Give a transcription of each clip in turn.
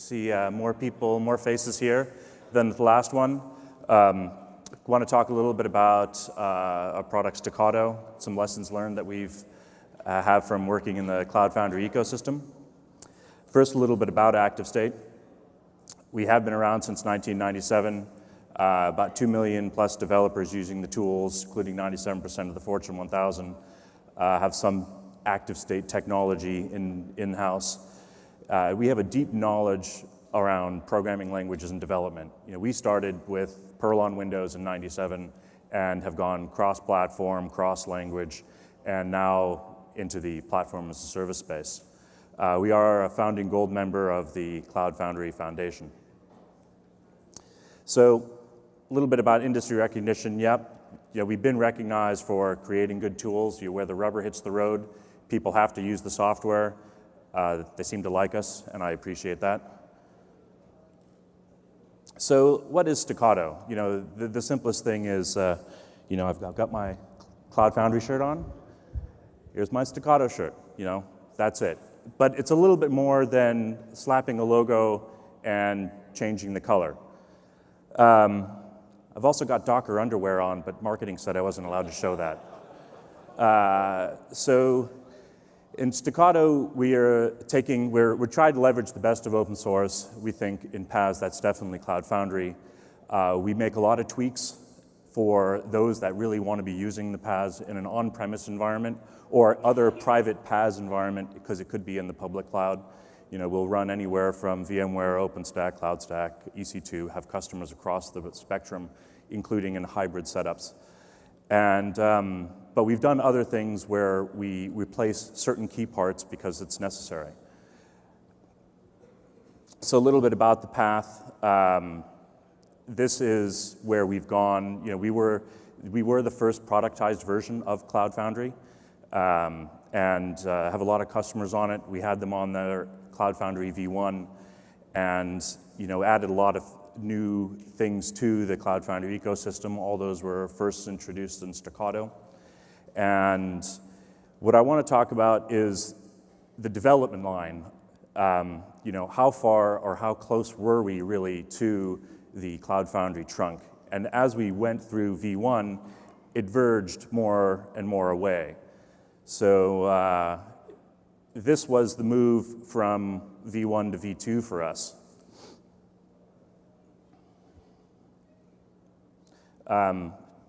See more people, more faces here than the last one. Want to talk a little bit about our product Stackato, some lessons learned that we've have from working in the Cloud Foundry ecosystem. First, a little bit about ActiveState. We have been around since 1997. About 2 million plus developers using the tools, including 97% of the Fortune 1000 have some ActiveState technology in-house. We have a deep knowledge around programming languages and development. We started with Perl on Windows in 97 and have gone cross-platform, cross-language, and now into the platform as a service space. We are a founding gold member of the Cloud Foundry Foundation. So, a little bit about industry recognition. Yep, we've been recognized for creating good tools. Where the rubber hits the road, people have to use the software. They seem to like us, and I appreciate that. So, what is Stackato? The simplest thing is, I've got my Cloud Foundry shirt on. Here's my Stackato shirt. That's it. But it's a little bit more than slapping a logo and changing the color. I've also got Docker underwear on, but marketing said I wasn't allowed to show that. So in Stackato, we're trying to leverage the best of open source. We think in paths, that's definitely Cloud Foundry. We make a lot of tweaks for those that really want to be using the paths in an on-premise environment or other private paths environment, because it could be in the public cloud. We'll run anywhere from VMware, OpenStack, CloudStack, EC2, have customers across the spectrum, including in hybrid setups. But we've done other things where we replace certain key parts because it's necessary. So a little bit about the path. This is where we've gone. We were the first productized version of Cloud Foundry, and have a lot of customers on it. We had them on their Cloud Foundry V1, and added a lot of new things to the Cloud Foundry ecosystem. All those were first introduced in Stackato. And what I want to talk about is the development line. How far or how close were we really to the Cloud Foundry trunk? And as we went through V1, it verged more and more away. So this was the move from V1 to V2 for us.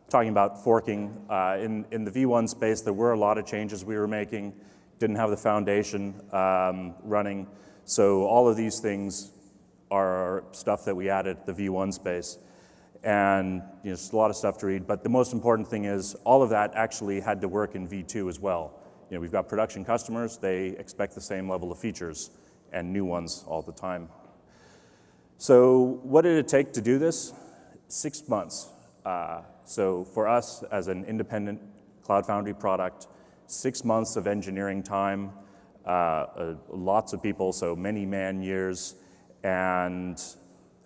Talking about forking, in the V1 space, there were a lot of changes we were making, didn't have the foundation running. So all of these things are stuff that we added to the V1 space. And just a lot of stuff to read, but the most important thing is all of that actually had to work in V2 as well. We've got production customers, they expect the same level of features and new ones all the time. So what did it take to do this? 6 months. So for us as an independent Cloud Foundry product, 6 months of engineering time, lots of people, so many man years, and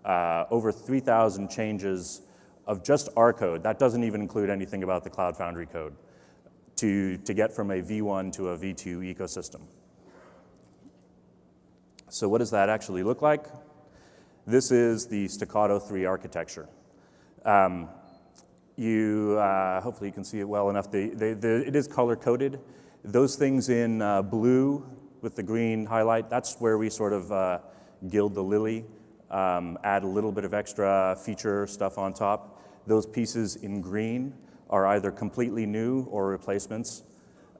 over 3,000 changes of just our code. That doesn't even include anything about the Cloud Foundry code to get from a V1 to a V2 ecosystem. So what does that actually look like? This is the Stackato 3 architecture. Hopefully you can see it well enough. It is color-coded. Those things in blue with the green highlight, that's where we sort of gild the lily, add a little bit of extra feature stuff on top. Those pieces in green are either completely new or replacements.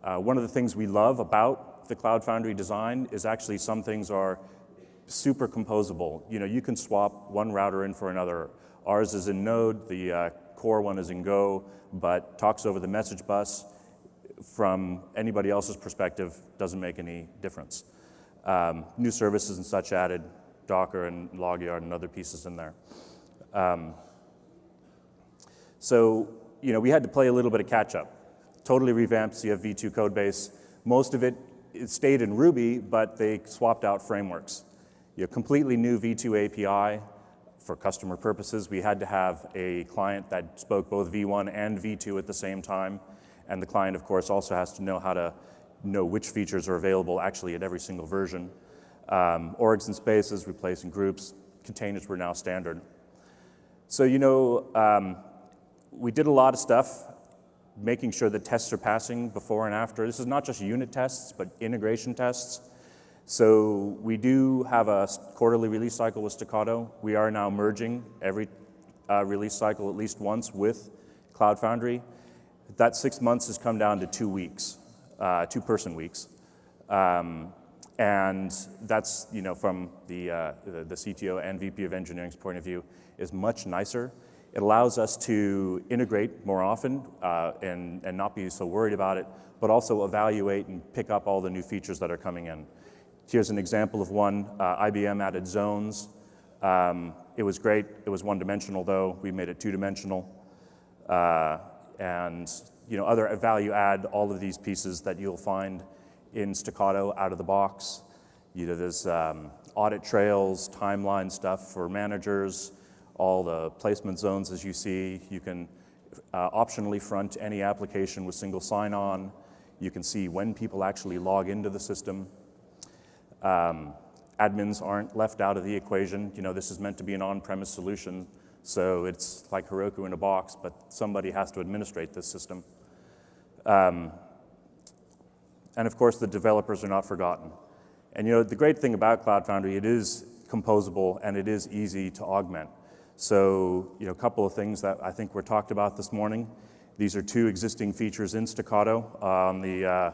One of the things we love about the Cloud Foundry design is actually some things are super composable. You can swap one router in for another. Ours is in Node, the core one is in Go, but talks over the message bus. From anybody else's perspective, doesn't make any difference. New services and such added, Docker and LogYard and other pieces in there. So, we had to play a little bit of catch up. Totally revamped CFv2 codebase. Most of it stayed in Ruby, but they swapped out frameworks. Completely new V2 API. For customer purposes, we had to have a client that spoke both V1 and V2 at the same time. And the client, of course, also has to know how to know which features are available actually at every single version. Orgs and spaces, replacing groups. Containers were now standard. So, you know, we did a lot of stuff, making sure that tests are passing before and after. This is not just unit tests, but integration tests. So we do have a quarterly release cycle with Stackato. We are now merging every release cycle at least once with Cloud Foundry. That 6 months has come down to 2 weeks, 2-person weeks. And that's, you know, from the CTO and VP of Engineering's point of view, is much nicer. It allows us to integrate more often and not be so worried about it, but also evaluate and pick up all the new features that are coming in. Here's an example of one. IBM added zones. It was great. It was one-dimensional, though. We made it two-dimensional. And you know, other value add, all of these pieces that you'll find in Stackato out of the box. You know, there's audit trails, timeline stuff for managers, all the placement zones as you see. You can optionally front any application with single sign-on. You can see when people actually log into the system. Admins aren't left out of the equation. You know, this is meant to be an on-premise solution, so it's like Heroku in a box, but somebody has to administrate this system. And of course, the developers are not forgotten. And you know, the great thing about Cloud Foundry, it is composable and it is easy to augment. So, you know, a couple of things that I think were talked about this morning. These are 2 existing features in Stackato on the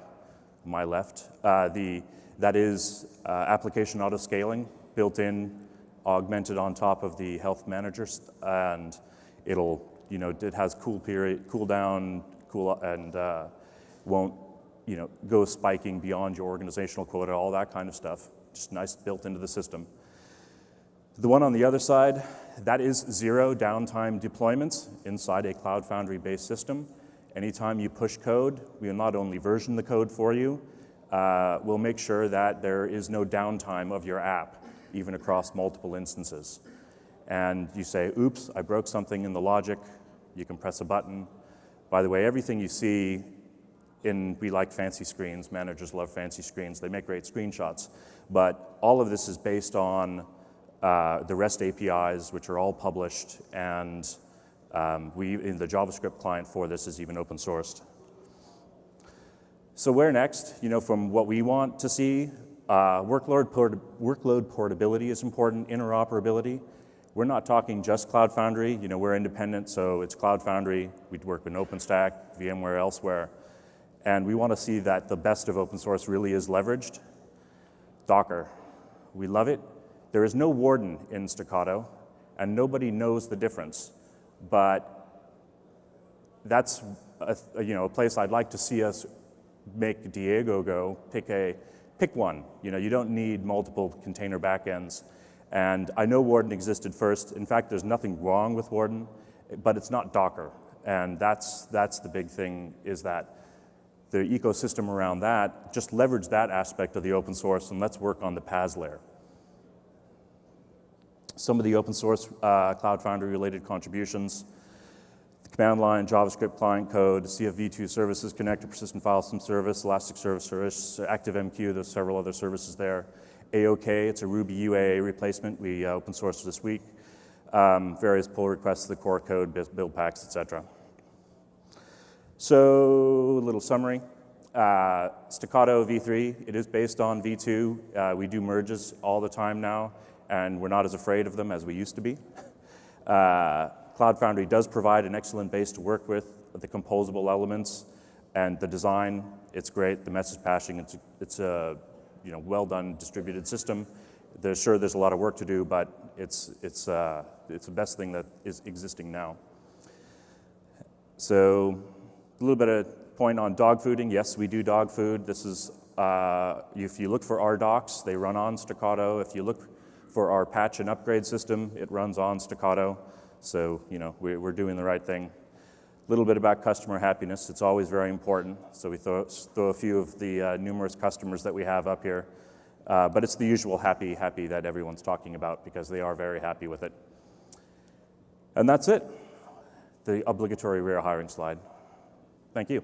my left. That is application auto-scaling, built in, augmented on top of the health managers, and it'll, you know, it has cool down, and won't, you know, go spiking beyond your organizational quota, all that kind of stuff. Just nice built into the system. The one on the other side, that is 0 downtime deployments inside a Cloud Foundry-based system. Anytime you push code, we will not only version the code for you, we'll make sure that there is no downtime of your app, even across multiple instances. And you say, oops, I broke something in the logic, you can press a button. By the way, everything you see we like fancy screens, managers love fancy screens, they make great screenshots. But all of this is based on the REST APIs, which are all published, and in the JavaScript client for this is even open sourced. So where next? You know, from what we want to see, workload portability is important, interoperability. We're not talking just Cloud Foundry. You know, we're independent, so it's Cloud Foundry. We work with OpenStack, VMware, elsewhere. And we want to see that the best of open source really is leveraged. Docker, we love it. There is no warden in Stackato, and nobody knows the difference. But that's a place I'd like to see us make Diego go. Pick one. You know, you don't need multiple container backends. And I know Warden existed first. In fact, there's nothing wrong with Warden, but it's not Docker. And that's the big thing, is that the ecosystem around that, just leverage that aspect of the open source, and let's work on the PaaS layer. Some of the open source Cloud Foundry related contributions: the command line, JavaScript client code, CFv2 services, connector, persistent file system service, Elasticsearch service, ActiveMQ, there's several other services there. AOK, it's a Ruby UAA replacement we open sourced this week. Various pull requests to the core code, build packs, etc. So, a little summary. Stackato v3, it is based on v2. We do merges all the time now, and we're not as afraid of them as we used to be. Cloud Foundry does provide an excellent base to work with, the composable elements and the design. It's great. The message passing, it's a well done distributed system. There's a lot of work to do, but it's the best thing that is existing now. So, a little bit of point on Dogfooding. Yes, we do dog food. This is, if you look for our docs, they run on Stackato. If you look for our patch and upgrade system, it runs on Stackato. So, you know, we're doing the right thing. A little bit about customer happiness. It's always very important. So we throw a few of the numerous customers that we have up here. But it's the usual happy that everyone's talking about, because they are very happy with it. And that's it. The obligatory rare hiring slide. Thank you.